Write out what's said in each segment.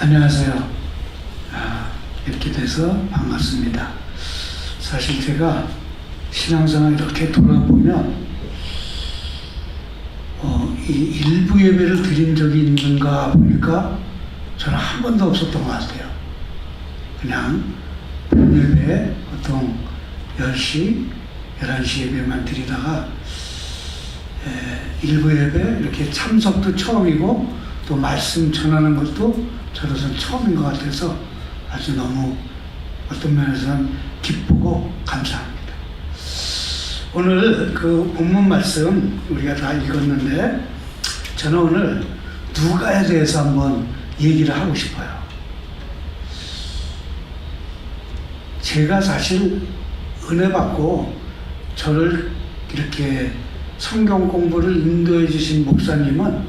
안녕하세요. 뵙게 돼서 반갑습니다. 사실 제가 신앙생활 이렇게 돌아보면 이 일부 예배를 드린 적이 있는가 보니까 저는 한 번도 없었던 것 같아요. 그냥 본 예배에 보통 10시, 11시 예배만 드리다가 일부 예배 이렇게 참석도 처음이고 또 말씀 전하는 것도 저로서는 처음인 것 같아서 아주 너무 어떤 면에서는 기쁘고 감사합니다. 오늘 그 본문 말씀 우리가 다 읽었는데 저는 오늘 누가에 대해서 한번 얘기를 하고 싶어요. 제가 사실 은혜 받고 저를 이렇게 성경 공부를 인도해 주신 목사님은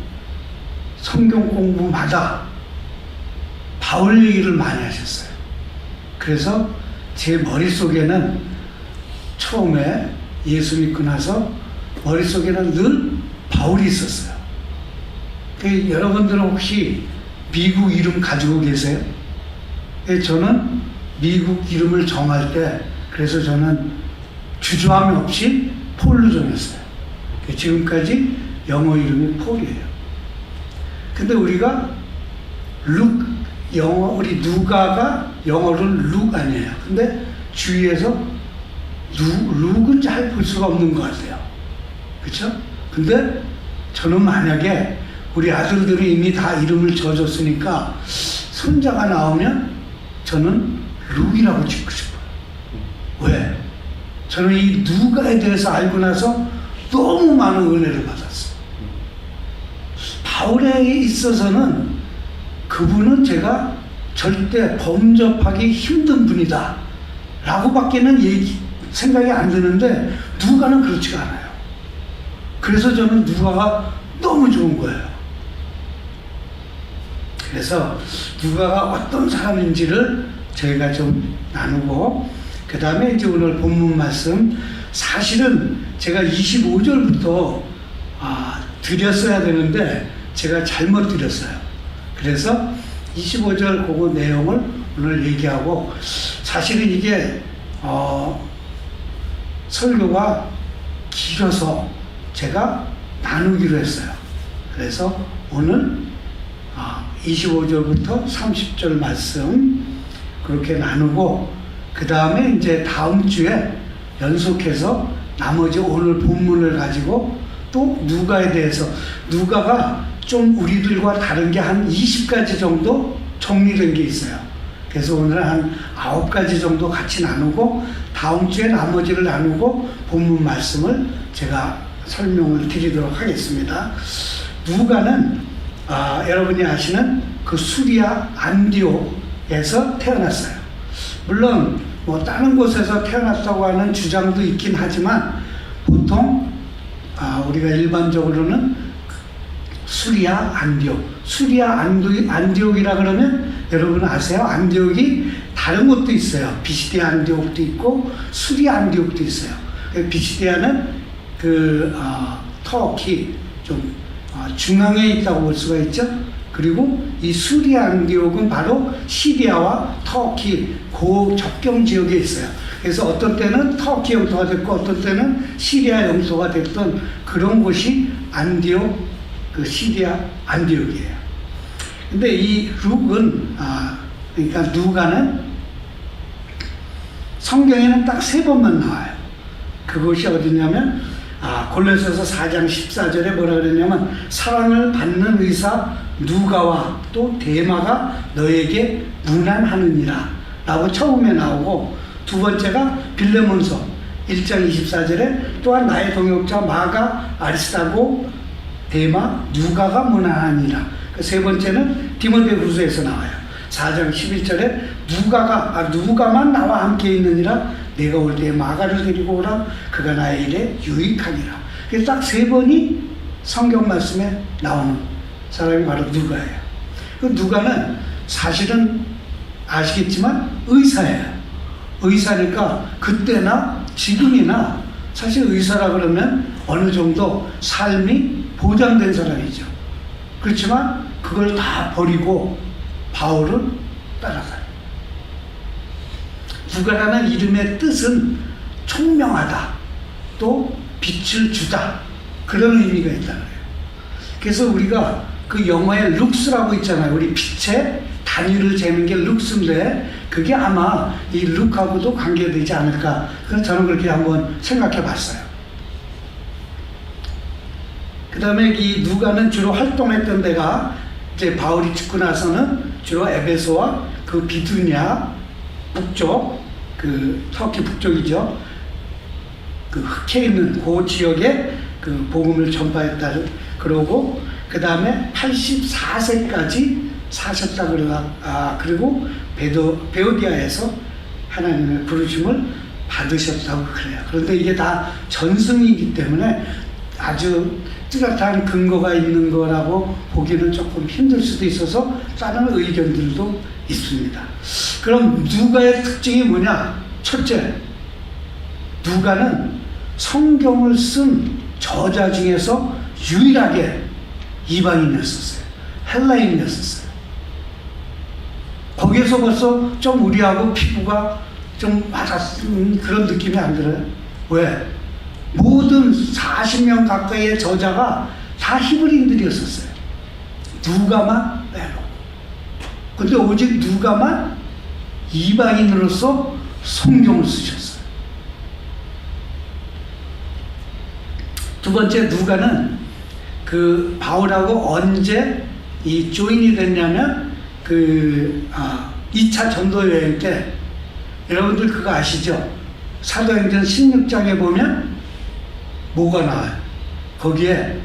성경 공부마다 바울 얘기를 많이 하셨어요. 그래서 제 머릿속에는 처음에 예수 믿고 나서 머릿속에는 늘 바울이 있었어요. 여러분들은 혹시 미국 이름 가지고 계세요? 저는 미국 이름을 정할 때 그래서 저는 주저함이 없이 폴로 정했어요. 지금까지 영어 이름이 폴이에요. 근데 우리가 우리 누가가 영어로는 룩 아니에요. 근데 주위에서 룩은 잘 볼 수가 없는 것 같아요. 그렇죠? 근데 저는 만약에 우리 아들들이 이미 다 이름을 지어줬으니까 손자가 나오면 저는 룩이라고 짓고 싶어요. 왜? 저는 이 누가에 대해서 알고 나서 너무 많은 은혜를 받았어요. 바울에 있어서는 그분은 제가 절대 범접하기 힘든 분이다 라고 밖에는 생각이 안 드는데 누가는 그렇지가 않아요. 그래서 저는 누가가 너무 좋은 거예요. 그래서 누가가 어떤 사람인지를 저희가 좀 나누고 그 다음에 이제 오늘 본문 말씀 사실은 제가 25절부터 드렸어야 되는데 제가 잘못 드렸어요. 그래서 25절 그거 내용을 오늘 얘기하고 사실은 이게 설교가 길어서 제가 나누기로 했어요. 그래서 오늘 25절부터 30절 말씀 그렇게 나누고 그 다음에 이제 다음 주에 연속해서 나머지 오늘 본문을 가지고 또 누가에 대해서 누가가 좀 우리들과 다른 게 한 20가지 정도 정리된 게 있어요. 그래서 오늘 한 9가지 정도 같이 나누고 다음 주에 나머지를 나누고 본문 말씀을 제가 설명을 드리도록 하겠습니다. 누가는 여러분이 아시는 그 수리아 안디옥에서 태어났어요. 물론 뭐 다른 곳에서 태어났다고 하는 주장도 있긴 하지만 보통 우리가 일반적으로는 수리아 안디옥이라 그러면 여러분 아세요? 안디옥이 다른 곳도 있어요. 비시디아 안디옥도 있고 수리아 안디옥도 있어요. 비시디아는 터키 좀 중앙에 있다고 볼 수가 있죠. 그리고 이 수리아 안디옥은 바로 시리아와 터키 그 접경 지역에 있어요. 그래서 어떤 때는 터키 영토가 됐고 어떤 때는 시리아 영토가 됐던 그런 곳이 안디옥 시리아 안디옥이에요. 근데 이 룩은 그러니까 누가는 성경에는 딱 3번만 나와요. 그것이 어디냐면 골로새서 4장 14절에 뭐라 그랬냐면 사랑을 받는 의사 누가와 또 데마가 너에게 문안하느니라 라고 처음에 나오고 두 번째가 빌레몬서 1장 24절에 또한 나의 동역자 마가 아리스타고 데마 누가가 문안하니라. 세 번째는 디모데후서에서 나와요. 4장 11절에 누가만 나와 함께 있느니라. 내가 올 때에 마가를 데리고 오라. 그가 나의 일에 유익하니라. 그래서 딱 3번이 성경 말씀에 나오는 사람이 바로 누가예요. 그 누가는 사실은 아시겠지만 의사예요. 의사니까 그때나 지금이나 사실 의사라 그러면 어느 정도 삶이 보장된 사람이죠. 그렇지만 그걸 다 버리고 바울을 따라가요. 누가라는 이름의 뜻은 총명하다, 또 빛을 주다, 그런 의미가 있다는 거예요. 그래서 우리가 그 영어에 룩스라고 있잖아요. 우리 빛의 단위를 재는 게 룩스인데 그게 아마 이 룩하고도 관계되지 않을까. 그래서 저는 그렇게 한번 생각해 봤어요. 그 다음에 이 누가는 주로 활동했던 데가 이제 바울이 죽고 나서는 주로 에베소와 그 비두니아 북쪽, 그 터키 북쪽이죠. 그 흑해 있는 그 지역에 그 복음을 전파했다. 그러고 그 다음에 84세까지 사셨다 그러가. 그리고 베오디아에서 하나님의 부르심을 받으셨다고 그래요. 그런데 이게 다 전승이기 때문에 아주 뚜렷한 근거가 있는 거라고 보기는 조금 힘들 수도 있어서 다른 의견들도 있습니다. 그럼 누가의 특징이 뭐냐? 첫째, 누가는 성경을 쓴 저자 중에서 유일하게 이방인이었었어요. 헬라인이었었어요. 거기에서 벌써 좀 우리하고 피부가 좀 맞았는 그런 느낌이 안 들어요? 왜? 모든 40명 가까이의 저자가 다 히브리인들이었었어요. 누가만 빼놓고. 근데 오직 누가만 이방인으로서 성경을 쓰셨어요. 두 번째, 누가는 그 바울하고 언제 이 조인이 됐냐면 2차 전도 여행 때, 여러분들 그거 아시죠? 사도행전 16장에 보면 뭐가 나와요? 거기에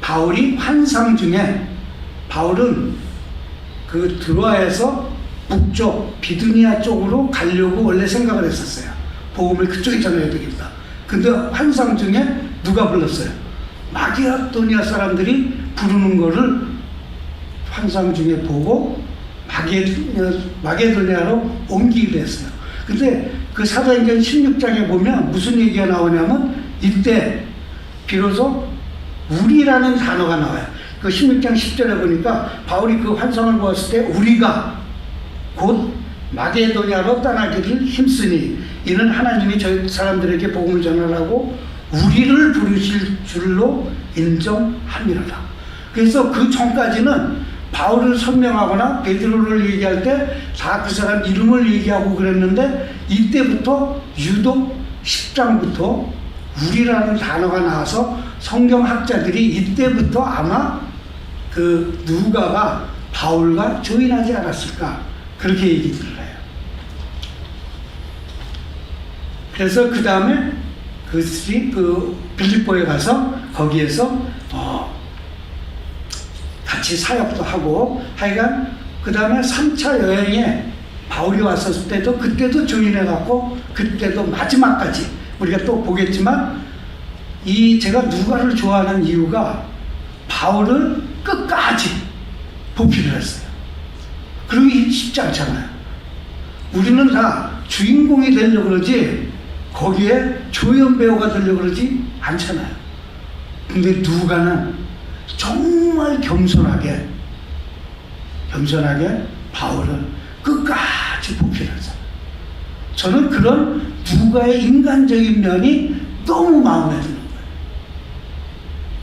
바울이 환상 중에, 바울은 그 드로아에서 북쪽 비두니아 쪽으로 가려고 원래 생각을 했었어요. 복음을 그쪽에 전해야 되겠다. 근데 환상 중에 누가 불렀어요? 마게도니아 사람들이 부르는 거를 환상 중에 보고 마게도니아로 옮기기로 했어요. 근데 그 사도행전 16장에 보면 무슨 얘기가 나오냐면 이때 비로소 우리라는 단어가 나와요. 그 16장 10절에 보니까 바울이 그 환상을 보았을 때 우리가 곧 마게도니아로 떠나기를 힘쓰니 이는 하나님이 저희 사람들에게 복음을 전하라고 우리를 부르실 줄로 인정함이로다. 그래서 그 전까지는 바울을 설명하거나 베드로를 얘기할 때 다 그 사람 이름을 얘기하고 그랬는데 이때부터 유독 10장부터 우리라는 단어가 나와서 성경학자들이 이때부터 아마 그 누가가 바울과 조인하지 않았을까 그렇게 얘기를 해요. 그래서 그 다음에 그들이 그 빌립보에 가서 거기에서 같이 사역도 하고 하여간 그 다음에 3차 여행에 바울이 왔었을 때도 그때도 조인해갖고 그때도 마지막까지 우리가 또 보겠지만 제가 누가를 좋아하는 이유가 바울을 끝까지 보필을 했어요. 그러기 쉽지 않잖아요. 우리는 다 주인공이 되려고 그러지 거기에 조연 배우가 되려고 그러지 않잖아요. 근데 누가는 정말 겸손하게 바울을 끝까지 보필했어요. 저는 그런 누가의 인간적인 면이 너무 마음에 드는 거예요.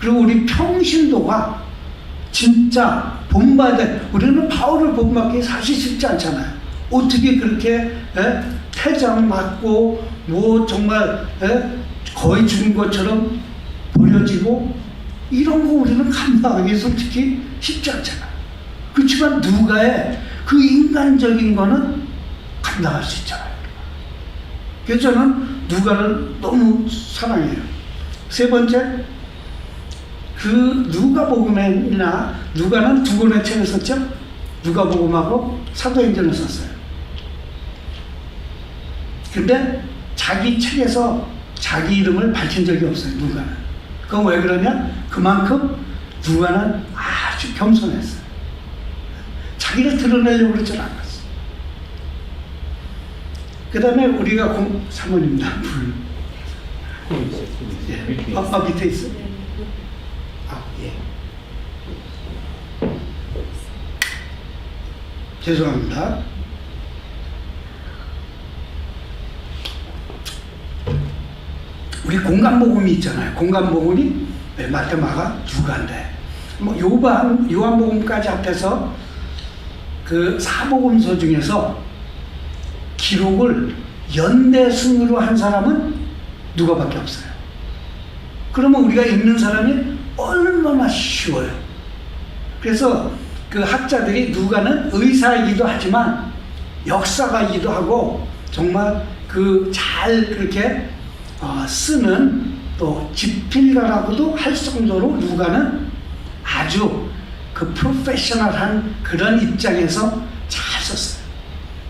그리고 우리 평신도가 진짜 본받아, 우리는 바울을 본받기 사실 쉽지 않잖아요. 어떻게 그렇게 태장 맞고 뭐 정말 거의 죽은 것처럼 버려지고 이런 거 우리는 감당하기 솔직히 쉽지 않잖아요. 그렇지만 누가의 그 인간적인 거는 감당할 수 있잖아요. 그래서 저는 누가를 너무 사랑해요. 세 번째, 그 누가복음이나 누가는 두 권의 책을 썼죠. 누가복음하고 사도행전을 썼어요. 근데 자기 책에서 자기 이름을 밝힌 적이 없어요. 누가는. 그건 왜 그러냐? 그만큼 누가는 아주 겸손했어요. 자기를 드러내려고 그러지 않았어요. 그 다음에 우리가 사모님입니다. 예. 밑에 있어요. 예. 죄송합니다. 우리 공간복음이 있잖아요. 공간복음이 마태, 마가, 누가인데 뭐 요한복음까지 합해서 그 사복음서 중에서 기록을 연대순으로 한 사람은 누가밖에 없어요. 그러면 우리가 읽는 사람이 얼마나 쉬워요. 그래서 그 학자들이 누가는 의사이기도 하지만 역사가이기도 하고 정말 그 잘 그렇게 쓰는 또 집필가라고도 할 정도로 누가는 아주 그 프로페셔널한 그런 입장에서 잘 썼어요.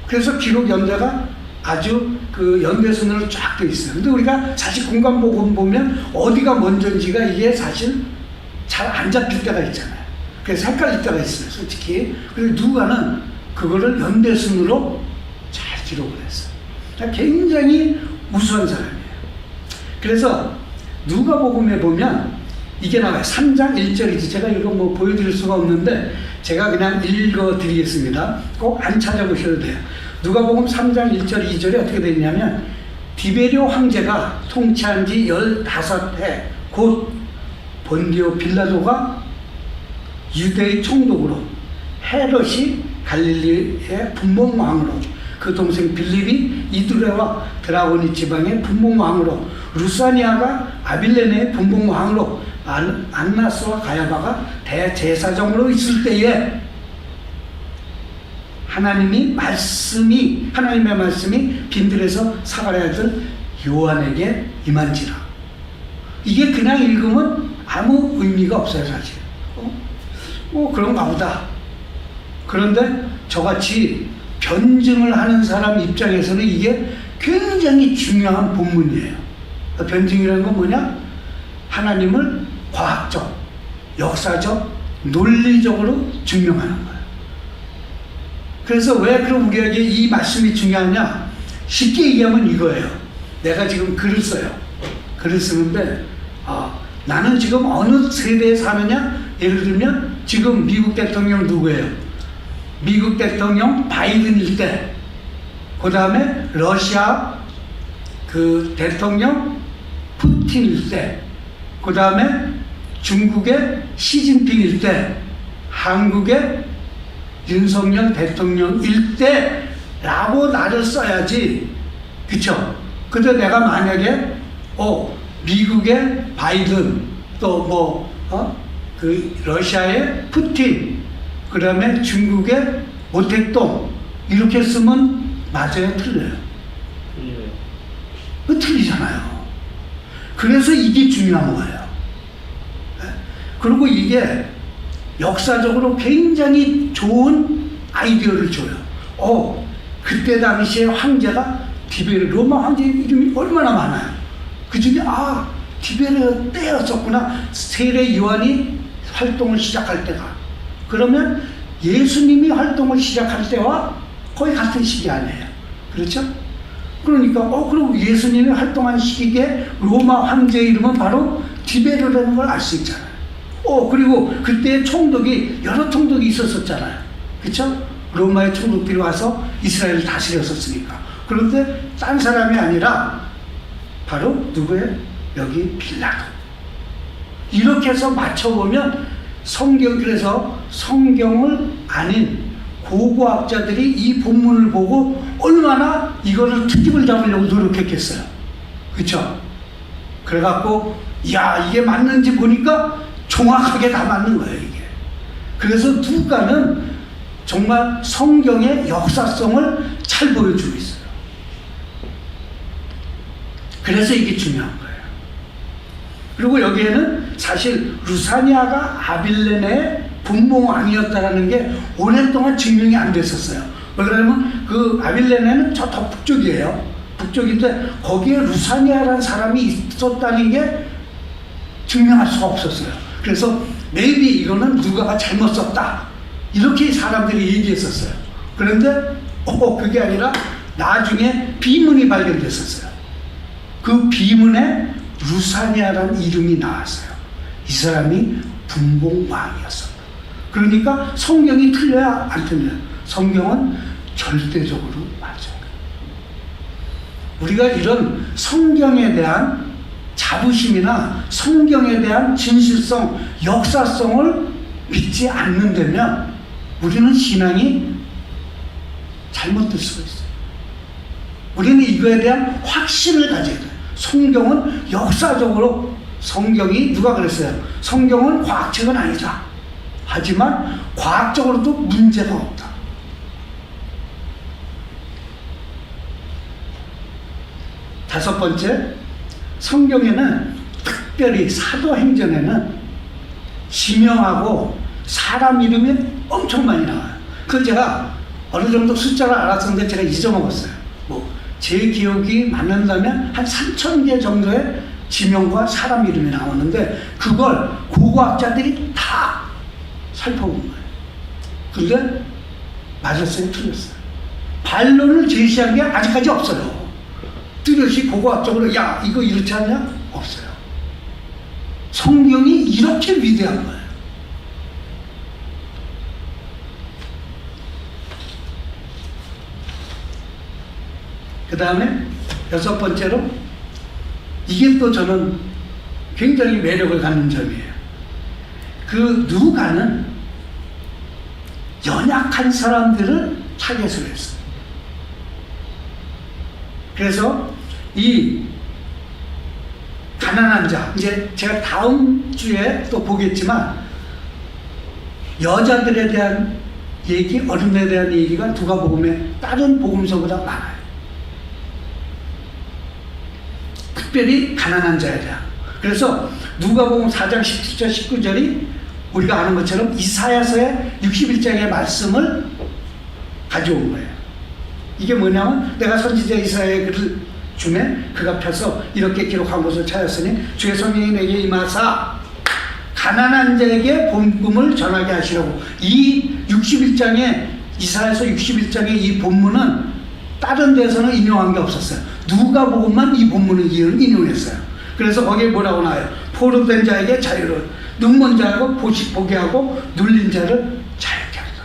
그래서 기록 연대가 아주 그 연대순으로 쫙 돼 있어요. 근데 우리가 사실 공간복음 보면 어디가 먼저인지가 이게 사실 잘 안 잡힐 때가 있잖아요. 그래서 헷갈릴 때가 있어요, 솔직히. 그래서 누가는 그거를 연대순으로 잘 기록을 했어요. 굉장히 우수한 사람이에요. 그래서 누가복음에 보면 이게 나와요. 3장 1절이지. 제가 이거 뭐 보여드릴 수가 없는데 제가 그냥 읽어드리겠습니다. 꼭 안 찾아보셔도 돼요. 누가복음 3장 1절 2절에 어떻게 되어 있냐면 디베리오 황제가 통치한 지 15해 곧 본디오 빌라도가 유대의 총독으로 헤롯이 갈릴리의 분봉왕으로 그 동생 빌립이 이두레와 드라고니 지방의 분봉왕으로 루사니아가 아빌레네의 분봉왕으로 안나스와 가야바가 대제사장으로 있을 때에 하나님의 말씀이 빈들에서 사가랴 아들 요한에게 임한지라. 이게 그냥 읽으면 아무 의미가 없어요, 사실. 그런가 보다. 그런데 저같이 변증을 하는 사람 입장에서는 이게 굉장히 중요한 본문이에요. 변증이라는 건 뭐냐? 하나님을 과학적, 역사적, 논리적으로 증명하는 거예요. 그래서 왜 그럼 우리에게 이 말씀이 중요하냐? 쉽게 얘기하면 이거예요. 내가 지금 글을 써요. 글을 쓰는데 나는 지금 어느 세대에 사느냐? 예를 들면 지금 미국 대통령 누구예요? 미국 대통령 바이든일 때, 그 다음에 러시아 그 대통령 푸틴일 때, 그 다음에 중국의 시진핑일 때, 한국의 윤석열 대통령일 때라고 나를 써야지. 그쵸? 근데 내가 만약에 미국의 바이든 또 그 러시아의 푸틴 그 다음에 중국의 모택동 이렇게 쓰면 맞아요? 틀려요? 틀리잖아요. 그래서 이게 중요한 거예요. 그리고 이게 역사적으로 굉장히 좋은 아이디어를 줘요. 그때 당시에 황제가 디베르, 로마 황제 이름이 얼마나 많아요. 그 중에 디베르 때였었구나. 세례 요한이 활동을 시작할 때가. 그러면 예수님이 활동을 시작할 때와 거의 같은 시기 아니에요. 그렇죠? 그러니까 그럼 예수님이 활동한 시기에 로마 황제 이름은 바로 디베르라는 걸 알 수 있잖아요. 그리고 그때 총독이 여러 총독이 있었잖아요. 그렇죠? 로마의 총독들이 와서 이스라엘을 다스렸었으니까. 그런데 딴 사람이 아니라 바로 누구예요? 여기 빌라도. 이렇게 해서 맞춰보면 그래서 성경을 아닌 고고학자들이 이 본문을 보고 얼마나 이거를 트집을 잡으려고 노력했겠어요. 그렇죠? 그래갖고 이게 맞는지 보니까 정확하게 다 맞는 거예요, 이게. 그래서 누가는 정말 성경의 역사성을 잘 보여주고 있어요. 그래서 이게 중요한 거예요. 그리고 여기에는 사실 루사니아가 아빌레네의 분봉왕이었다라는 게 오랫동안 증명이 안 됐었어요. 왜 그러냐면 그 아빌레네는 저 더 북쪽이에요. 북쪽인데 거기에 루사니아라는 사람이 있었다는 게 증명할 수가 없었어요. 그래서 maybe 이거는 누가가 잘못 썼다. 이렇게 사람들이 얘기했었어요. 그런데 그게 아니라 나중에 비문이 발견됐었어요. 그 비문에 루사니아라는 이름이 나왔어요. 이 사람이 분봉왕이었어요. 그러니까 성경이 틀려야 안 틀려요. 성경은 절대적으로 맞아요. 우리가 이런 성경에 대한 자부심이나 성경에 대한 진실성, 역사성을 믿지 않는다면 우리는 신앙이 잘못될 수가 있어요. 우리는 이거에 대한 확신을 가져야 돼요. 성경은 역사적으로, 성경이 누가 그랬어요? 성경은 과학책은 아니다. 하지만 과학적으로도 문제가 없다. 다섯 번째, 성경에는 특별히 사도행전에는 지명하고 사람 이름이 엄청 많이 나와요. 그걸 제가 어느 정도 숫자를 알았었는데 제가 잊어먹었어요. 제 기억이 맞는다면 한 3,000개 정도의 지명과 사람 이름이 나오는데 그걸 고고학자들이 다 살펴본 거예요. 그런데 맞았어요? 틀렸어요? 반론을 제시한 게 아직까지 없어요. 뚜렷이 고고학적으로 야 이거 이렇지 않냐? 없어요. 성경이 이렇게 위대한 거예요. 그 다음에 여섯 번째로, 이게 또 저는 굉장히 매력을 갖는 점이에요. 그 누가는 연약한 사람들을 타겟으로 했어요. 그래서 이 가난한 자, 이제 제가 다음 주에 또 보겠지만 여자들에 대한 얘기, 어른에 대한 얘기가 누가복음에 다른 복음서보다 많아요. 특별히 가난한 자에 대한. 그래서 누가복음 4장 17절 19절이 우리가 아는 것처럼 이사야서의 61장의 말씀을 가져온 거예요. 이게 뭐냐면 내가 선지자 이사야의 글을 주매 그가 펴서 이렇게 기록한 것을 찾았으니 주의 성령이 내게 임하사 가난한 자에게 본금을 전하게 하시라고. 이 61장의 이사야서 61장의 이 본문은 다른 데서는 인용한 게 없었어요. 누가복음만 이 본문을 인용했어요. 그래서 거기에 뭐라고 나와요? 포로된 자에게 자유를, 눈먼 자에게 보게 하고 눌린 자를 자유케 하리라.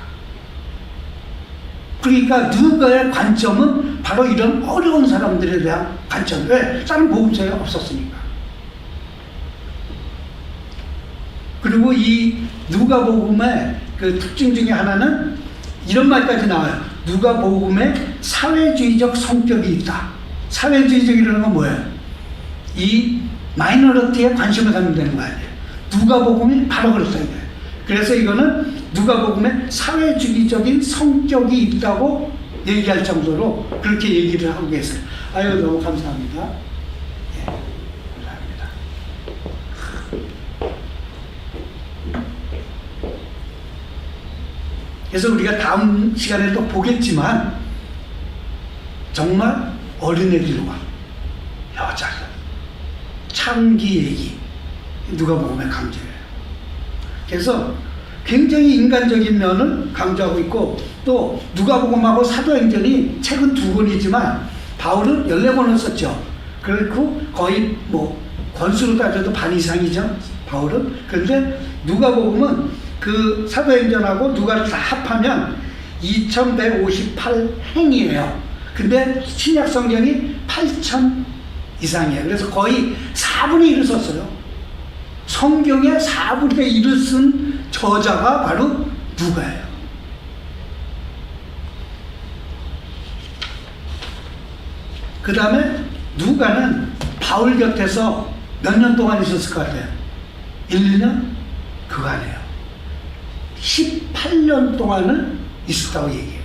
그러니까 누가의 관점은 바로 이런 어려운 사람들에 대한 관점. 왜? 다른 복음서에 없었으니까. 그리고 이 누가복음의 그 특징 중에 하나는 이런 말까지 나와요. 누가복음에 사회주의적 성격이 있다. 사회주의적이라는 건 뭐예요? 이 마이너리티에 관심을 갖는 되는 거 아니에요. 누가복음이 바로 그렇다는 거예요. 그래서 이거는 누가복음에 사회주의적인 성격이 있다고 얘기할 정도로 그렇게 얘기를 하고 계세요. 아유, 너무 감사합니다. 예, 감사합니다. 그래서 우리가 다음 시간에 또 보겠지만 정말 어린애들과 여자들, 창기 얘기 누가복음에 강조해요. 그래서 굉장히 인간적인 면을 강조하고 있고, 또 누가복음하고 사도행전이 책은 2권이지만 바울은 14권을 썼죠. 그리고 거의 권수로 따져도 반 이상이죠, 바울은. 그런데 누가복음은 그 사도행전하고 누가를 다 합하면 2158행이에요. 근데 신약 성경이 8000 이상이에요. 그래서 거의 4분의 1을 썼어요. 성경의 4분의 1을 쓴 저자가 바로 누가예요. 그 다음에 누가는 바울 곁에서 몇 년 동안 있었을 것 같아요? 1, 2년? 그거 아니에요. 18년 동안을 있었다고 얘기해요.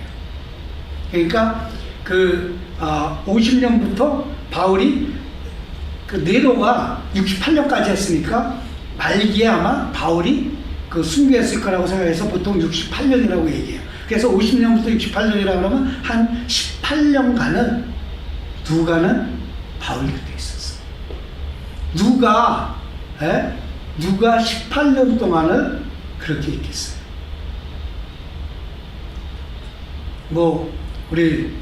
그러니까 50년부터 바울이 네로가 68년까지 했으니까 말기에 아마 바울이 순교했을 거라고 생각해서 보통 68년이라고 얘기해요. 그래서 50년부터 68년이라고 하면 한 18년간은 누가는 바울 곁에 있었어요. 누가 18년 동안을 그렇게 있겠어요. 우리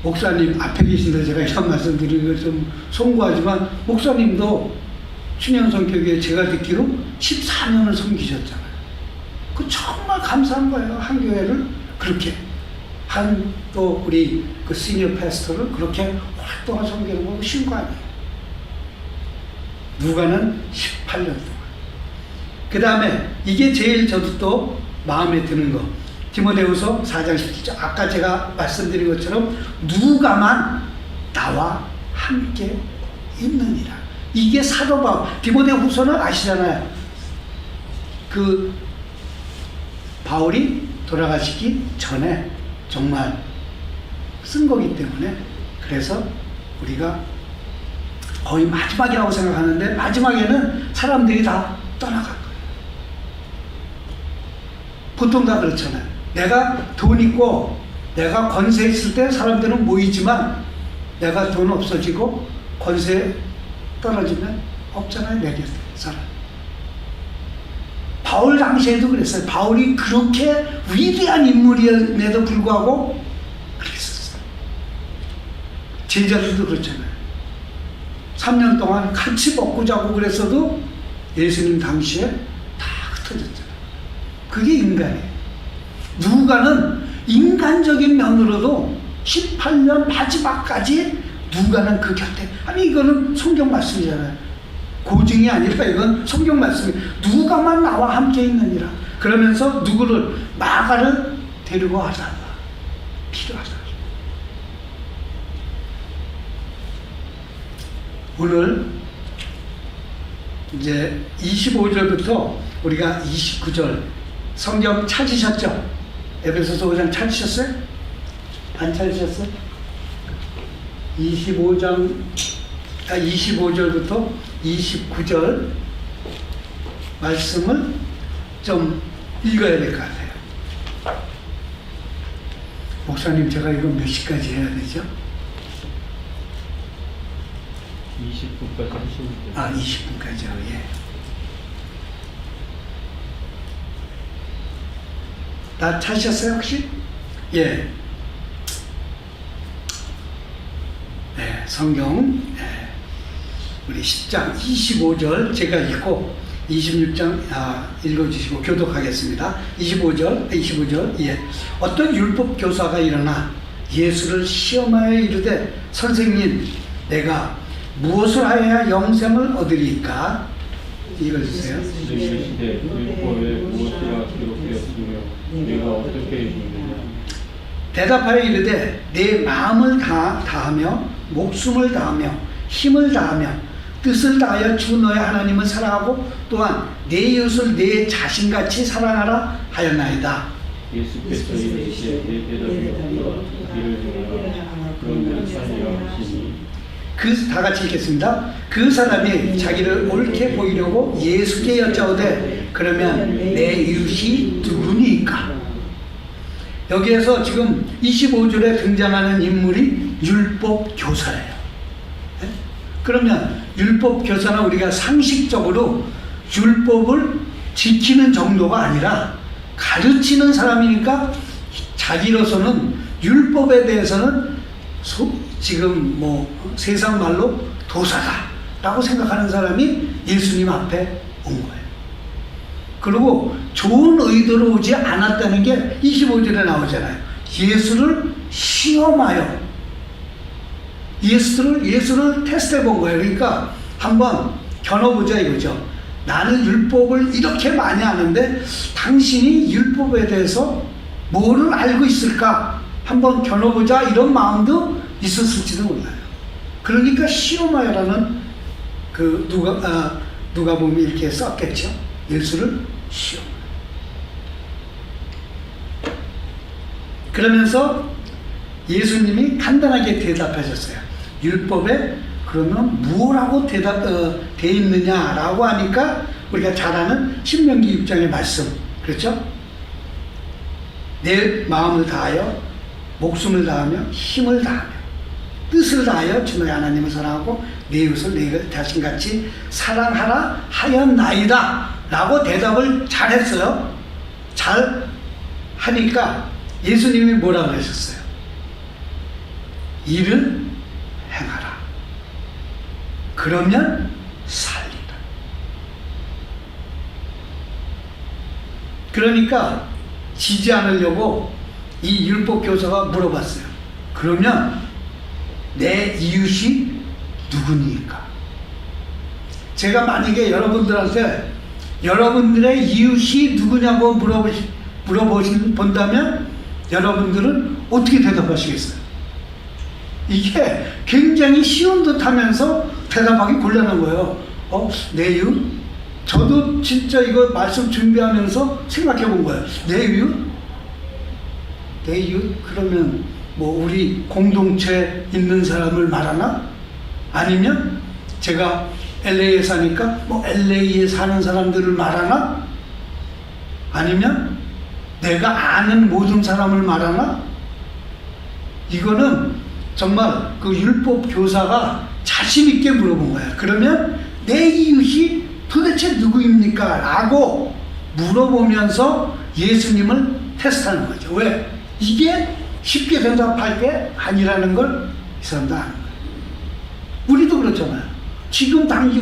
목사님 앞에 계신데 제가 이런 말씀 드리는 거 좀 송구하지만, 목사님도 춘향성교회에 제가 듣기로 14년을 섬기셨잖아요. 그 정말 감사한 거예요. 한 교회를 그렇게 한 또 우리 그 시니어 패스터를 그렇게 활동한 성경을 보고 쉬운 거 아니에요. 누가는 18년 동안. 그 다음에 이게 제일 저도 또 마음에 드는 거. 디모데후서 4장 17절. 아까 제가 말씀드린 것처럼 누가만 나와 함께 있느니라. 이게 사도 바울. 디모데후서는 아시잖아요. 그 바울이 돌아가시기 전에 정말 쓴 거기 때문에 그래서 우리가 거의 마지막이라고 생각하는데 마지막에는 사람들이 다 떠나갈 거예요. 보통 다 그렇잖아요. 내가 돈 있고 내가 권세 있을 때 사람들은 모이지만 내가 돈 없어지고 권세 떨어지면 없잖아요. 내 곁에 사람. 바울 당시에도 그랬어요. 바울이 그렇게 위대한 인물임에도 불구하고 그렇게 썼어요. 제자들도 그렇잖아요. 3년 동안 같이 먹고 자고 그랬어도 예수님 당시에 다 흩어졌잖아요. 그게 인간이에요. 누가는 인간적인 면으로도 18년 마지막까지 누가는 그 곁에. 아니 이거는 성경 말씀이잖아요. 고증이 아니라 이건 성경 말씀이에요. 누가만 나와 함께 있느니라. 그러면서 누구를 마가를 데리고 하다가 필요하다. 오늘 이제 25절부터 우리가 29절 성경 찾으셨죠? 에베소서 5장 찾으셨어요? 안 찾으셨어요? 25절부터 29절 말씀을 좀 읽어야 될 것 같아요. 목사님, 제가 이거 몇 시까지 해야 되죠? 20분까지 하시면 돼요. 20분까지요. 예. 다 찾으셨어요, 혹시? 예. 네, 성경, 예. 우리 10장 25절 제가 읽고 26장 읽어주시고 교독하겠습니다. 25절, 예. 어떤 율법 교사가 일어나 예수를 시험하여 이르되 선생님, 내가 무엇을 하여야 영생을 얻으리까? 읽어주세요. 이르시되 율법에 무엇이라 기록되었으며 내가 어떻게 읽느냐. 대답하여 이르되 내 마음을 다하며 목숨을 다하며 힘을 다하며 뜻을 다하여 주 너의 하나님을 사랑하고 또한 내 이웃을 내 자신같이 사랑하라 하였나이다. 예수께서 이르시되 내 대답이 없도다. 이를 행하라. 그런 사람이라 하시니. 다 같이 읽겠습니다. 그 사람이 자기를 옳게 보이려고 예수께 여짜오되 그러면 내 이웃이 누구니까? 여기에서 지금 25절에 등장하는 인물이 율법 교사예요. 네? 그러면 율법 교사는 우리가 상식적으로 율법을 지키는 정도가 아니라 가르치는 사람이니까 자기로서는 율법에 대해서는 지금 세상 말로 도사다라고 생각하는 사람이 예수님 앞에 온 거예요. 그리고 좋은 의도로 오지 않았다는 게 25절에 나오잖아요. 예수를 시험하여 예수를 테스트해 본 거예요. 그러니까 한번 겨눠보자 이거죠. 나는 율법을 이렇게 많이 아는데 당신이 율법에 대해서 뭐를 알고 있을까? 한번 겨눠보자 이런 마음도 있었을지도 몰라요. 그러니까 시험하여라는 누가 보면 이렇게 썼겠죠. 예수를 시험. 그러면서 예수님이 간단하게 대답하셨어요. 율법에 그러면 뭐라고 돼 있느냐라고 하니까 우리가 잘 아는 신명기 6장의 말씀, 그렇죠? 내 마음을 다하여 목숨을 다하며 힘을 다하며 뜻을 다하여 주 너의 하나님을 사랑하고 내 이웃을 내 자신같이 사랑하라 하였나이다 라고 대답을 잘했어요. 잘 하니까 예수님이 뭐라고 하셨어요? 이를 행하라. 그러면 살리라. 그러니까 지지 않으려고 이 율법 교사가 물어봤어요. 그러면 내 이웃이 누구니까? 제가 만약에 여러분들한테 여러분들의 이웃이 누구냐고 본다면 여러분들은 어떻게 대답하시겠어요? 이게 굉장히 쉬운 듯 하면서 대답하기 곤란한 거예요. 내 이웃? 저도 진짜 이거 말씀 준비하면서 생각해 본 거예요. 내 이웃? 내 이웃? 그러면 뭐 우리 공동체 있는 사람을 말하나? 아니면 제가 LA에 사니까 뭐 LA에 사는 사람들을 말하나? 아니면 내가 아는 모든 사람을 말하나? 이거는 정말 그 율법 교사가 자신 있게 물어본 거야. 그러면 내 이웃이 도대체 누구입니까? 라고 물어보면서 예수님을 테스트하는 거죠. 왜? 이게 쉽게 대답할 게 아니라는 걸 이 사람도 아는 거예요. 우리도 그렇잖아요.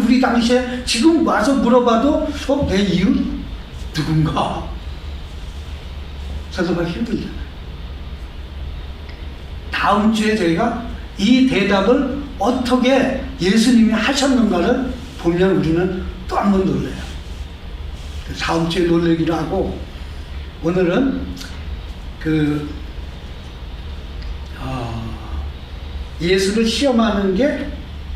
우리 당시에 지금 와서 물어봐도 내 이웃? 누군가? 대답하기 힘들잖아요. 다음 주에 저희가 이 대답을 어떻게 예수님이 하셨는가를 보면 우리는 또 한 번 놀래요. 다음 주에 놀래기로 하고, 오늘은 예수를 시험하는 게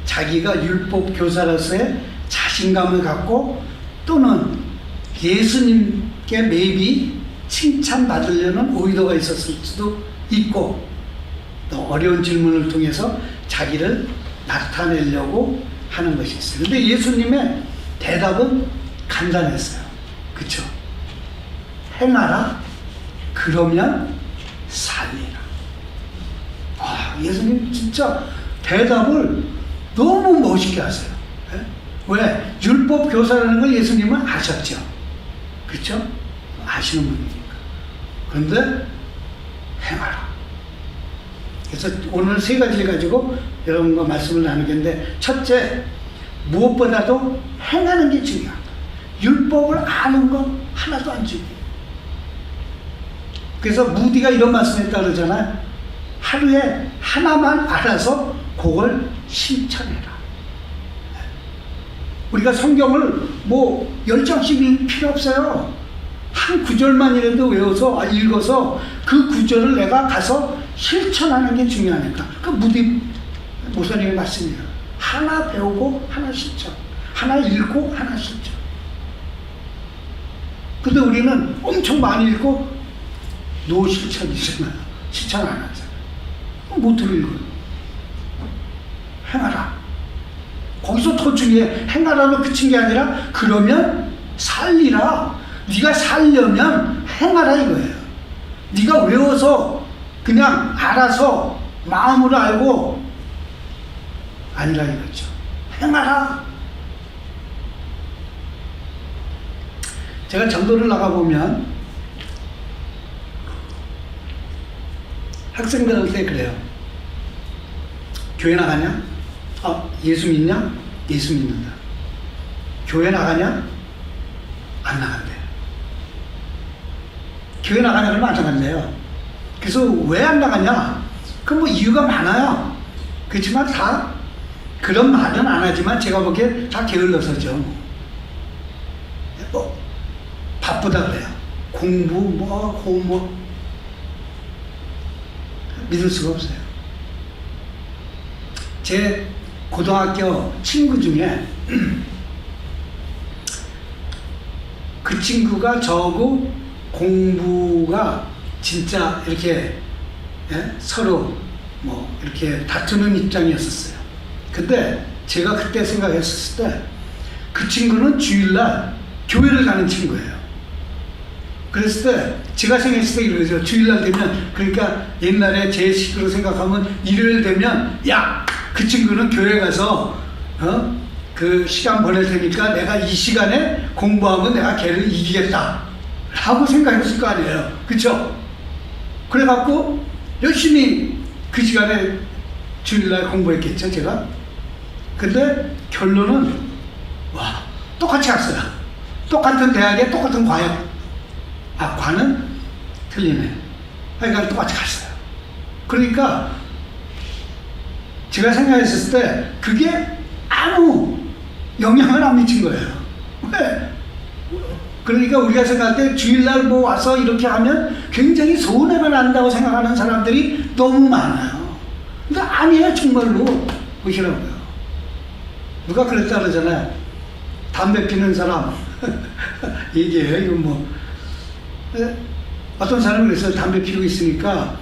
자기가 율법 교사로서의 자신감을 갖고 또는 예수님께 maybe 칭찬받으려는 의도가 있었을 수도 있고, 또 어려운 질문을 통해서 자기를 나타내려고 하는 것이 있어요. 근데 예수님의 대답은 간단했어요. 그쵸? 행하라, 그러면 살리라. 예수님 진짜 대답을 너무 멋있게 하세요. 왜? 율법 교사라는 걸 예수님은 아셨죠. 그쵸? 아시는 분이니까. 그런데 행하라. 그래서 오늘 세 가지를 가지고 여러분과 말씀을 나누겠는데, 첫째, 무엇보다도 행하는 게 중요하다. 율법을 아는 건 하나도 안 중요해요. 그래서 무디가 이런 말씀했다 그러잖아요. 하루에 하나만 알아서 그걸 실천해라. 우리가 성경을 뭐 10장씩 읽을 필요 없어요. 한 구절만이라도 외워서 읽어서 그 구절을 내가 가서 실천하는 게 중요하니까. 그 무디 목사님의 말씀이에요. 하나 배우고 하나 실천, 하나 읽고 하나 실천. 근데 우리는 엄청 많이 읽고 노 실천이잖아요. 실천 안 하잖아요. 못 읽어요. 행하라. 거기서 더 중요해. 행하라로 그친 게 아니라 그러면 살리라. 네가 살려면 행하라 이거예요. 네가 외워서 그냥 알아서 마음으로 알고 아니라 이거죠. 행하라. 제가 전도를 나가보면 학생들한테 그래요. 교회 나가냐? 예수 믿냐? 예수 믿는다. 교회 나가냐? 안 나간대. 교회 나가냐 그러면 안 나간대요. 그래서 왜 안 나가냐? 그 뭐 이유가 많아요. 그렇지만 다 그런 말은 안 하지만 제가 보기엔 다 게을러서죠. 뭐 바쁘다 그래요. 공부 뭐 믿을 수가 없어요. 제 고등학교 친구 중에 그 친구가 저하고 공부가 진짜 이렇게 서로 뭐 이렇게 다투는 입장이었었어요. 근데 제가 그때 생각했을 때 그 친구는 주일날 교회를 가는 친구예요. 그랬을 때 제가 생각했을 때 이러죠. 주일날 되면, 그러니까 옛날에 제 식으로 생각하면 일요일 되면 그 친구는 교회 가서 그 시간 보낼 테니까 내가 이 시간에 공부하면 내가 걔를 이기겠다 라고 생각했을 거 아니에요. 그쵸? 그래갖고 열심히 그 시간에 주일날 공부했겠죠, 제가. 근데 결론은 똑같이 갔어요. 똑같은 대학에 똑같은 과역. 과는 틀리네. 하여간 똑같이 갔어요. 그러니까 제가 생각했을 때 그게 아무 영향을 안 미친 거예요. 왜? 그러니까 우리가 생각할 때 주일날 뭐 와서 이렇게 하면 굉장히 손해가 난다고 생각하는 사람들이 너무 많아요. 근데 아니에요. 정말로 보시라고요. 누가 그랬다 그러잖아요. 담배 피는 사람 얘기해요. 이건 뭐 어떤 사람이 그랬어요. 담배 피우고 있으니까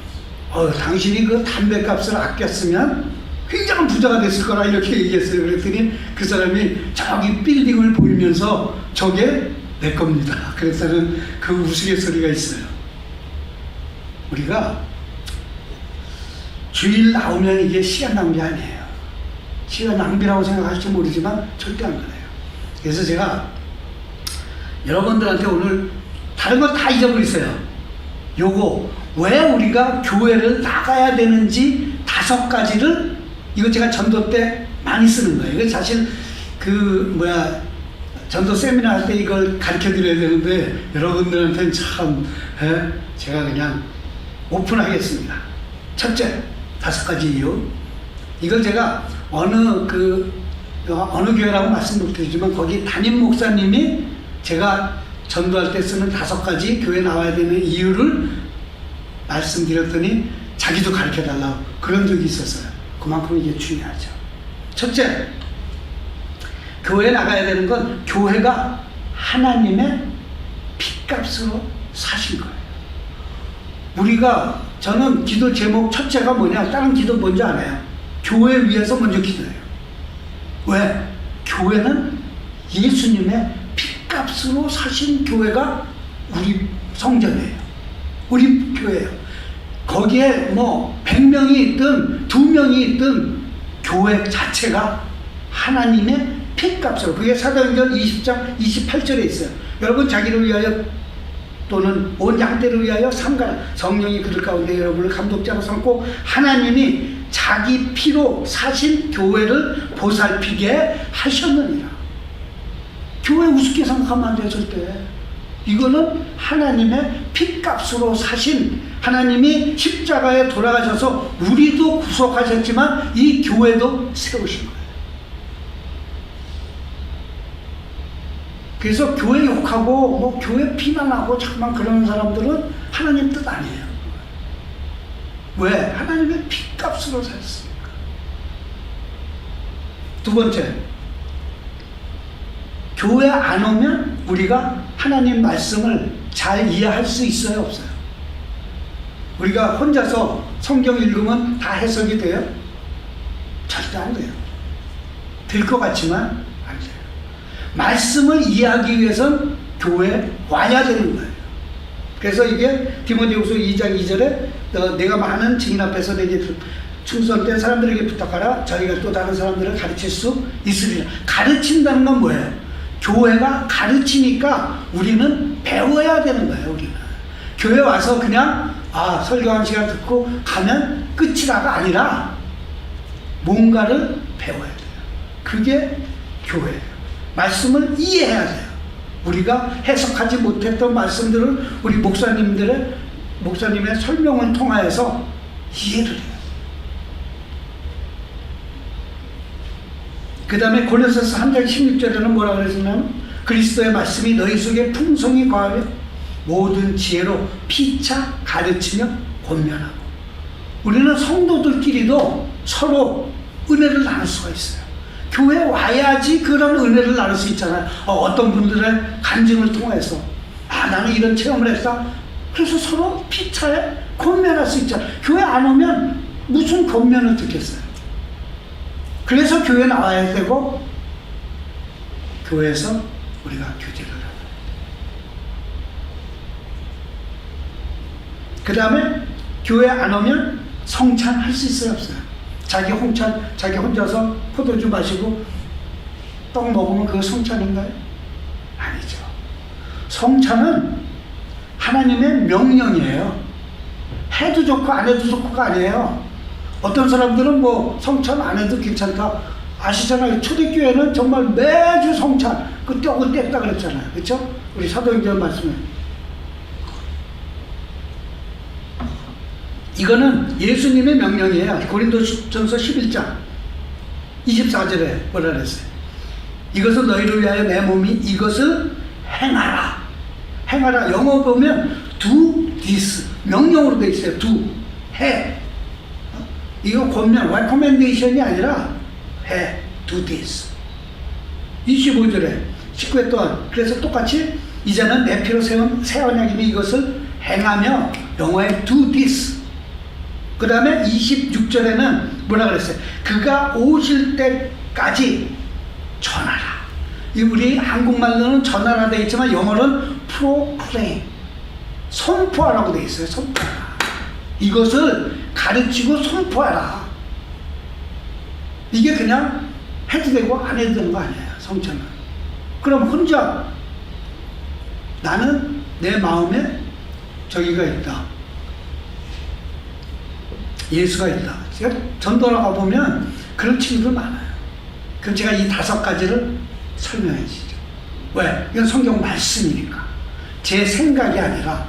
당신이 그 담배 값을 아꼈으면 굉장한 부자가 됐을 거라 이렇게 얘기했어요. 그랬더니 그 사람이 저기 빌딩을 보이면서 저게 내 겁니다. 그랬다는 그 우스갯소리가 있어요. 우리가 주일 나오면 이게 시간 낭비 아니에요. 시간 낭비라고 생각할지 모르지만 절대 안 그래요. 그래서 제가 여러분들한테 오늘 다른 거 다 잊어버리세요. 요거 왜 우리가 교회를 나가야 되는지 5가지를 이거 제가 전도 때 많이 쓰는 거예요. 이거 사실 전도 세미나 할 때 이걸 가르쳐 드려야 되는데 여러분들한테는 참 제가 그냥 오픈하겠습니다. 첫째, 5가지 이유. 이걸 제가 어느 교회라고 말씀 못 드리지만 거기 담임 목사님이 제가 전도할 때 쓰는 5가지 교회 나와야 되는 이유를 말씀드렸더니 자기도 가르쳐 달라고 그런 적이 있었어요. 그만큼 이게 중요하죠. 첫째, 교회 나가야 되는 건 교회가 하나님의 핏값으로 사신 거예요. 저는 기도 제목 첫째가 뭐냐, 다른 기도 뭔지 알아요. 교회 위해서 먼저 기도해요. 왜? 교회는 예수님의 핏값으로 사신 교회가 우리 성전이에요. 우리 교회예요. 거기에 뭐 100명이 있든 2명이 있든 교회 자체가 하나님의 핏값으로, 그게 사도행전 20장 28절에 있어요. 여러분 자기를 위하여 또는 온 양떼를 위하여 삼가라. 성령이 그들 가운데 여러분을 감독자로 삼고 하나님이 자기 피로 사신 교회를 보살피게 하셨느니라. 교회 우습게 생각하면 안 돼요. 절대. 이거는 하나님의 핏값으로 사신, 하나님이 십자가에 돌아가셔서 우리도 구속하셨지만 이 교회도 세우신 거예요. 그래서 교회 욕하고 뭐 교회 비난하고 자꾸만 그러는 사람들은 하나님 뜻 아니에요. 왜? 하나님의 핏값으로 사셨으니까. 두 번째, 교회 안 오면 우리가 하나님 말씀을 잘 이해할 수 있어요, 없어요? 우리가 혼자서 성경 읽으면 다 해석이 돼요? 절대 안 돼요. 될 것 같지만 안 돼요. 말씀을 이해하기 위해선 교회에 와야 되는 거예요. 그래서 이게 디모데후서 2장 2절에 내가 많은 증인 앞에서 내게 충성된 사람들에게 부탁하라. 저희가 또 다른 사람들을 가르칠 수 있으리라. 가르친다는 건 뭐예요? 교회가 가르치니까 우리는 배워야 되는 거예요. 우리는 교회 와서 그냥 설교한 시간 듣고 가면 끝이라가 아니라 뭔가를 배워야 돼요. 그게 교회예요. 말씀을 이해해야 돼요. 우리가 해석하지 못했던 말씀들을 우리 목사님의 설명을 통하여서 이해를 해요. 그 다음에 고린도서 3장 16절에는 뭐라고 그러시냐면 그리스도의 말씀이 너희 속에 풍성히 거하며 모든 지혜로 피차 가르치며 권면하고. 우리는 성도들끼리도 서로 은혜를 나눌 수가 있어요. 교회 와야지 그런 은혜를 나눌 수 있잖아요. 어떤 분들의 간증을 통해서 나는 이런 체험을 했다. 그래서 서로 피차에 권면할 수 있잖아요. 교회 안 오면 무슨 권면을 듣겠어요. 그래서 교회 나와야 되고 교회에서 우리가 교제를 해야 돼요. 그 다음에 교회 안 오면 성찬 할 수 있어요, 없어요? 자기 혼자서 포도주 마시고 떡 먹으면 그거 성찬인가요? 아니죠. 성찬은 하나님의 명령이에요. 해도 좋고 안 해도 좋고가 아니에요. 어떤 사람들은 뭐 성찬 안 해도 괜찮다. 아시잖아요. 초대교회는 정말 매주 성찬, 그 떡을 뗐다 그랬잖아요. 그렇죠? 우리 사도행전 말씀에. 이거는 예수님의 명령이에요. 고린도전서 11장 24절에 뭐라 그랬어요? 이것은 너희를 위하여 내 몸이 이것을 행하라. 행하라. 영어 보면 do this. 명령으로 되어 있어요. do. 해. 이거 권면, recommendation이 아니라 해. do this. 25절에 19회 동안 그래서 똑같이 이제는 내 피로 세운 새 언약이니 이것을 행하며 영어에 do this. 그 다음에 26절에는 뭐라 그랬어요? 그가 오실 때까지 전하라. 우리 한국말로는 전하라 되어 있지만 영어로는 proclaim. 선포하라고 되어 있어요. 선포하라. 이것을 가르치고 선포하라. 이게 그냥 해도 되고 안 해도 되는 거 아니에요. 성찬은. 그럼 혼자 나는 내 마음에 저기가 있다. 예수가 있다. 제가 전도하러 가보면 그런 친구들 많아요. 그럼 제가 이 5가지를 설명해 주시죠. 왜? 이건 성경 말씀이니까. 제 생각이 아니라.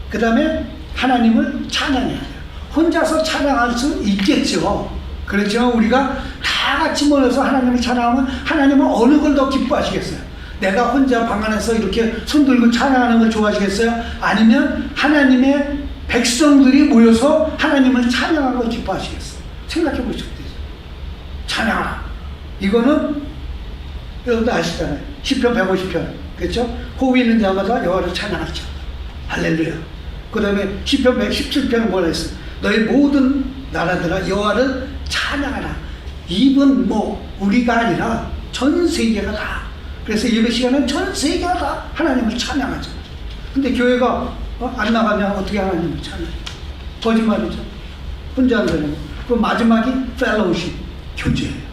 그 다음에 하나님을 찬양해야 돼요. 혼자서 찬양할 수 있겠죠. 그렇지만 우리가 다 같이 모여서 하나님을 찬양하면 하나님은 어느 걸 더 기뻐하시겠어요? 내가 혼자 방 안에서 이렇게 손 들고 찬양하는 걸 좋아하시겠어요? 아니면 하나님의 백성들이 모여서 하나님을 찬양하는 걸 기뻐하시겠어요? 생각해 보시면 되죠. 찬양하라. 이거는 여러분도 아시잖아요. 시편 150편. 그렇죠? 호흡 있는 자마다 여호와를 찬양하죠. 할렐루야. 그 다음에 시편 117편은 뭐라 했어요? 너희 모든 나라들아 여호와를 찬양하라. 입은 뭐 우리가 아니라 전 세계가 다. 그래서 예배 시간은 전 세계가 다 하나님을 찬양하죠. 근데 교회가 안 나가면 어떻게 하나님을 찬양해요? 거짓말이죠. 혼자 한다는 거. 그 마지막이 펠로우십, 교제예요.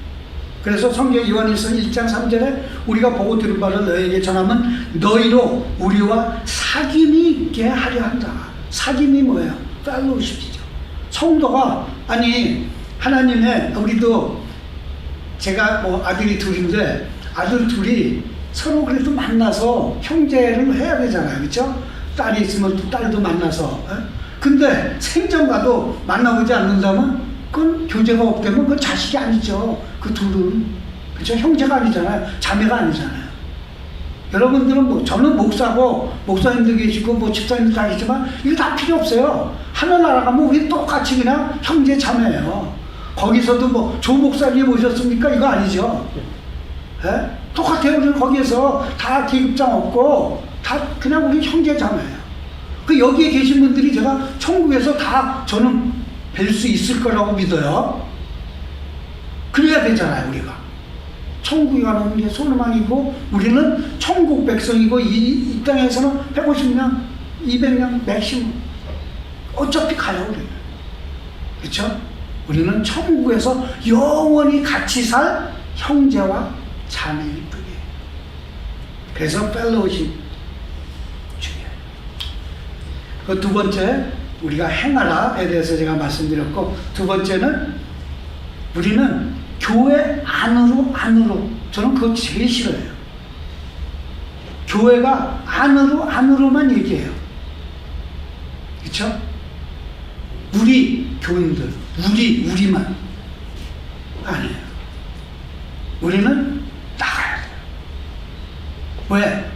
그래서 성경 요한일서 1장 3절에 우리가 보고 들은 바를 너희에게 전하면 너희로 우리와 사귐이 있게 하려 한다. 사귐이 뭐예요? 펠로우십이죠. 성도가 아니 하나님의 우리도 제가 뭐 아들이 둘인데 아들 둘이 서로 그래도 만나서 형제를 해야 되잖아요. 그렇죠? 딸이 있으면 또 딸도 만나서. 근데 생전과도 만나보지 않는다면 그건 교제가 없다면 그건 자식이 아니죠. 그 둘은. 그렇죠? 형제가 아니잖아요. 자매가 아니잖아요. 여러분들은 뭐 저는 목사고 목사님도 계시고 뭐 집사님도 다 계시지만 이거 다 필요 없어요. 하늘나라 가면 우리 똑같이 그냥 형제 자매예요. 거기서도 뭐 조 목사님 오셨습니까? 이거 아니죠. 예? 똑같아요. 우리는 거기에서 다 계급장 없고 다 그냥 우리 형제 자매예요. 그 여기에 계신 분들이 제가 천국에서 다 저는 뵐 수 있을 거라고 믿어요. 그래야 되잖아요. 우리가 천국에 가는 게 소망이고 우리는 천국 백성이고 이 땅에서는 150년 200년 맥시멈 어차피 가요. 우리는. 그렇죠? 우리는 천국에서 영원히 같이 살 형제와 자매일 뿐이에요. 그래서 펠로우십 중요해요. 그 두 번째 우리가 행하라에 대해서 제가 말씀드렸고, 두 번째는 우리는 교회 안으로 저는 그거 제일 싫어요. 교회가 안으로만 얘기해요. 그렇죠? 우리 교인들 우리만 아니에요. 우리는 나가야 돼요. 왜?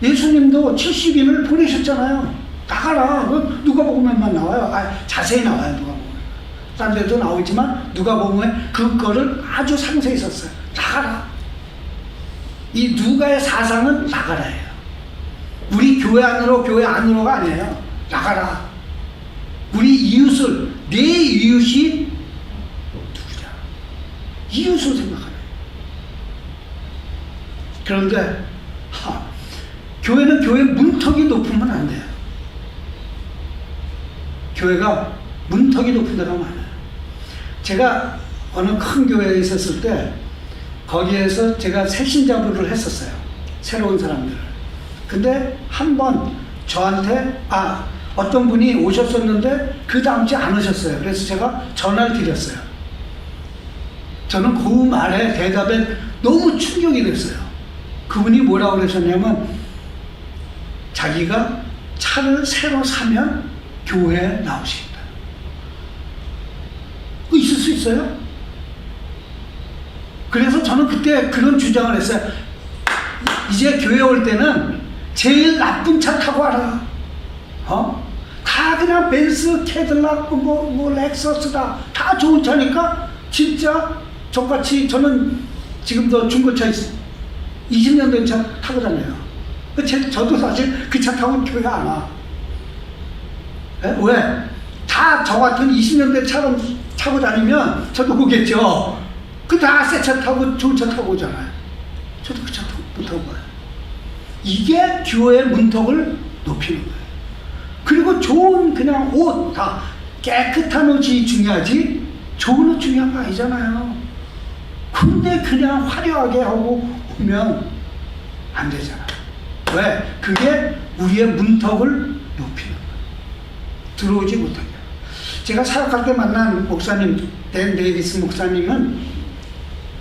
예수님도 70인을 보내셨잖아요. 나가라. 누가복음에만 나와요. 자세히 나와요. 누가복음. 딴 데도 나오지만 누가복음에 그거를 아주 상세히 썼어요. 나가라. 이 누가의 사상은 나가라예요. 우리 교회 안으로가 아니에요. 나가라. 우리 이웃을, 내 이웃이 누구냐? 이웃을 생각하네. 그런데 교회는 교회 문턱이 높으면 안 돼요. 교회가 문턱이 높은 데가 많아요. 제가 어느 큰 교회에 있었을 때 거기에서 제가 새신자부를 했었어요. 새로운 사람들을. 근데 한 번 저한테 어떤 분이 오셨었는데 그 다음 주에 안 오셨어요. 그래서 제가 전화를 드렸어요. 저는 그 말에 대답에 너무 충격이 됐어요. 그분이 뭐라고 그러셨냐면 자기가 차를 새로 사면 교회에 나오시겠다. 있을 수 있어요? 그래서 저는 그때 그런 주장을 했어요. 이제 교회 올 때는 제일 나쁜 차 타고 와라. 다 그냥 벤츠, 캐딜락, 뭐 렉서스다. 다 좋은 차니까 진짜 저같이 저는 지금도 중고차 20년 된 차 타고 다녀요. 저도 사실 그 차 타고 교회 안 와. 왜? 다 저 같은 20년 된 차를 타고 다니면 저도 오겠죠. 그 다 새 차 타고 좋은 차 타고 오잖아요. 저도 그 차 못 타고 가요. 이게 교회의 문턱을 높이는 거예요. 그리고 좋은 그냥 옷, 다 깨끗한 옷이 중요하지 좋은 옷 중요한 거 아니잖아요. 근데 그냥 화려하게 하고 오면 안 되잖아요. 왜? 그게 우리의 문턱을 높이는 거예요. 들어오지 못하게. 제가 사역할 때 만난 목사님, 댄 데이비스 목사님은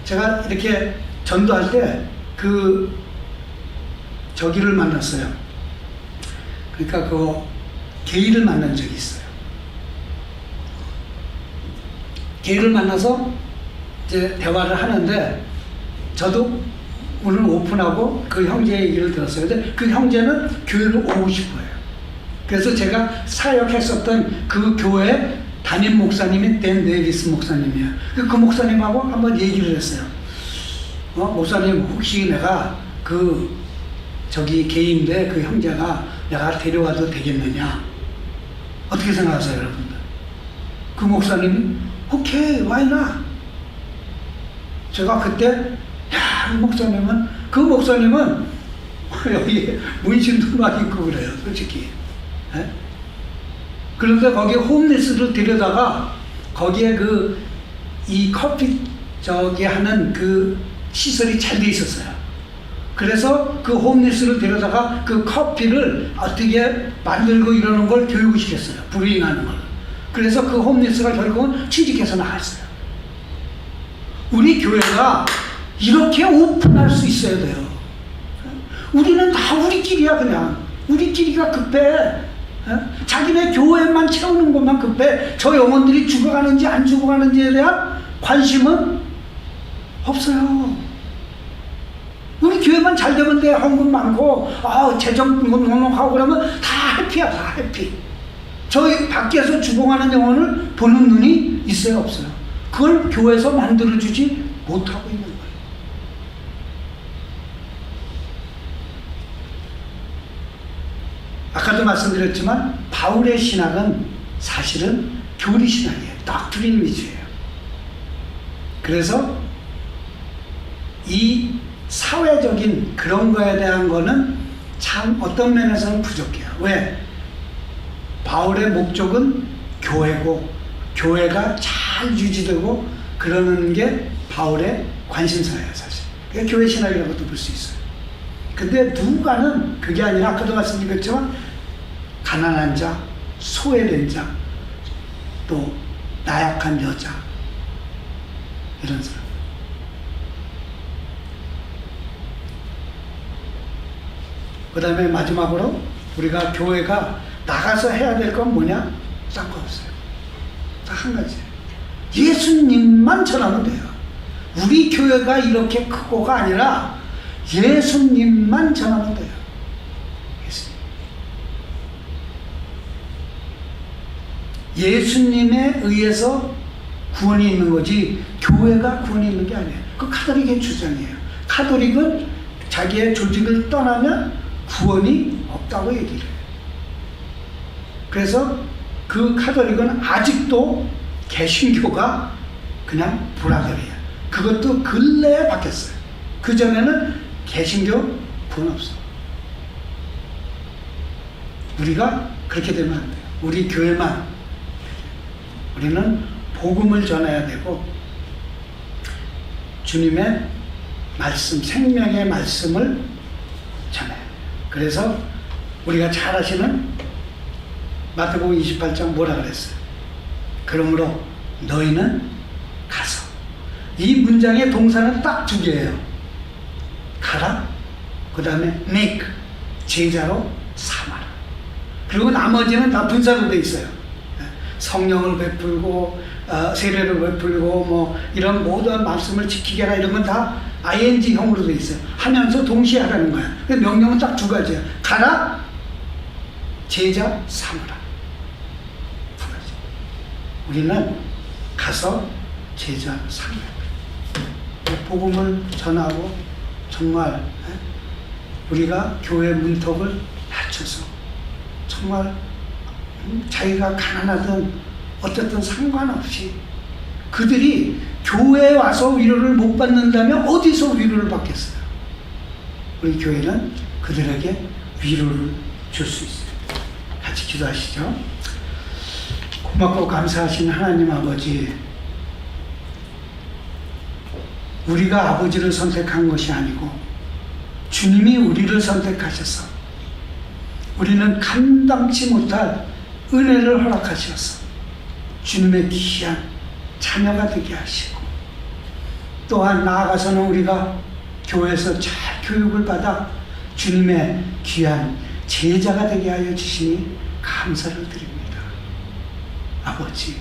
제가 이렇게 전도할 때 저기를 만났어요. 그러니까 게이를 만난 적이 있어요. 게이를 만나서 이제 대화를 하는데 저도 오늘 오픈하고 그 형제 얘기를 들었어요. 근데 그 형제는 교회로 오고 싶어요. 그래서 제가 사역했었던 그 교회 담임 목사님이 댄 데이비스 목사님이에요. 그 목사님하고 한번 얘기를 했어요. 목사님, 혹시 내가 게이인데 그 형제가 내가 데려와도 되겠느냐? 어떻게 생각하세요, 여러분들? 그 목사님이 오케이, why not? 제가 그때 그 목사님은 여기 문신도 막 입고 그래요, 솔직히. 네? 그런데 거기에 홈리스를 데려다가 거기에 이 커피 하는 그 시설이 잘 돼 있었어요. 그래서 그 홈리스를 데려다가 그 커피를 어떻게 만들고 이러는 걸 교육을 시켰어요. 브루잉하는 걸. 그래서 그 홈리스가 결국은 취직해서 나왔어요. 우리 교회가 이렇게 오픈할 수 있어야 돼요. 우리는 다 우리끼리야. 그냥 우리끼리가 급해. 자기네 교회만 채우는 것만 급해. 저 영혼들이 죽어가는지 안 죽어가는지에 대한 관심은 없어요. 우리 교회만 잘 되면 돼. 헌금 많고 재정 넉넉하고 그러면 다 해피야. 다 해피. 저희 밖에서 죽어가는 영혼을 보는 눈이 있어요, 없어요? 그걸 교회에서 만들어주지 못하고 있는 거예요. 아까도 말씀드렸지만 바울의 신학은 사실은 교리 신학이에요. doctrine 위주예요. 그래서 이 사회적인 그런 거에 대한 거는 참 어떤 면에서는 부족해요. 왜? 바울의 목적은 교회고 교회가 잘 유지되고 그러는 게 바울의 관심사예요, 사실. 그게 교회 신학이라고도 볼 수 있어요. 근데 누가는 그게 아니라 아까도 말씀드렸지만 가난한 자, 소외된 자, 또 나약한 여자, 이런 사람. 그 다음에 마지막으로 우리가 교회가 나가서 해야 될 건 뭐냐? 딴 거 없어요. 딱 한 가지. 예수님만 전하면 돼요. 우리 교회가 이렇게 크고가 아니라 예수님만 전하면 돼요. 예수님에 의해서 구원이 있는 거지 교회가 구원이 있는 게 아니에요. 그 카톨릭의 주장이에요. 카톨릭은 자기의 조직을 떠나면 구원이 없다고 얘기를 해요. 그래서 그 카톨릭은 아직도 개신교가 그냥 불화결이에요. 그것도 근래에 바뀌었어요. 그전에는 개신교 구원 없어. 우리가 그렇게 되면 안 돼요. 우리 교회만, 우리는 복음을 전해야 되고 주님의 말씀, 생명의 말씀을 전해요. 그래서 우리가 잘 아시는 마태복음 28장 뭐라 그랬어요? 그러므로 너희는 가서. 이 문장의 동사는 딱 두 개예요. 가라, 그 다음에 make, 제자로 삼아라. 그리고 나머지는 다 분사로 돼 있어요. 성령을 베풀고 세례를 베풀고 뭐 이런 모든 말씀을 지키게 하라 이런 건 다 ing형으로 돼 있어요. 하면서 동시에 하라는 거야. 명령은 딱 두 가지야. 가라, 제자 삼으라. 두 가지. 우리는 가서 제자 삼으라. 복음을 전하고 정말 우리가 교회 문턱을 낮춰서 정말 자기가 가난하든 어떻든 상관없이 그들이 교회에 와서 위로를 못 받는다면 어디서 위로를 받겠어요? 우리 교회는 그들에게 위로를 줄 수 있어요. 같이 기도하시죠. 고맙고 감사하신 하나님 아버지, 우리가 아버지를 선택한 것이 아니고 주님이 우리를 선택하셔서 우리는 감당치 못할 은혜를 허락하셔서 주님의 귀한 자녀가 되게 하시고, 또한 나아가서는 우리가 교회에서 잘 교육을 받아 주님의 귀한 제자가 되게 하여 주시니 감사를 드립니다. 아버지,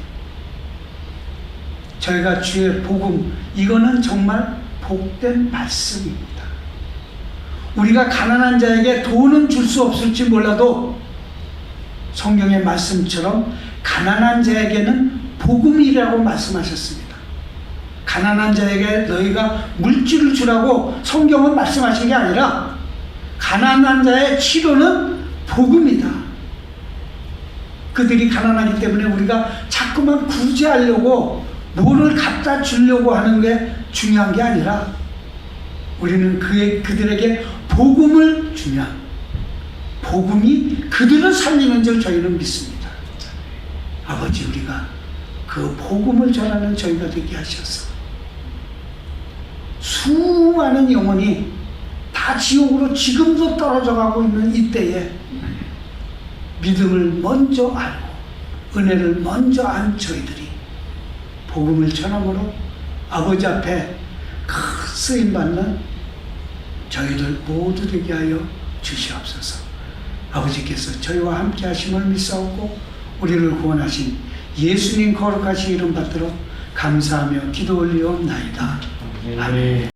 저희가 주의 복음, 이거는 정말 복된 말씀입니다. 우리가 가난한 자에게 돈은 줄 수 없을지 몰라도 성경의 말씀처럼 가난한 자에게는 복음이라고 말씀하셨습니다. 가난한 자에게 너희가 물질을 주라고 성경은 말씀하신 게 아니라 가난한 자의 치료는 복음이다. 그들이 가난하기 때문에 우리가 자꾸만 구제하려고 뭐를 갖다 주려고 하는 게 중요한 게 아니라 우리는 그들에게 복음을 주면 복음이 그들을 살리는 줄 저희는 믿습니다. 아버지, 우리가 그 복음을 전하는 저희가 되게 하셔서 수많은 영혼이 다 지옥으로 지금도 떨어져 가고 있는 이때에 믿음을 먼저 알고 은혜를 먼저 안 저희들이 복음을 전함으로 아버지 앞에 큰 쓰임받는 저희들 모두 되게 하여 주시옵소서. 아버지께서 저희와 함께 하심을 믿사오고 우리를 구원하신 예수님 거룩하신 이름 받들어 감사하며 기도 올리옵나이다. 아멘.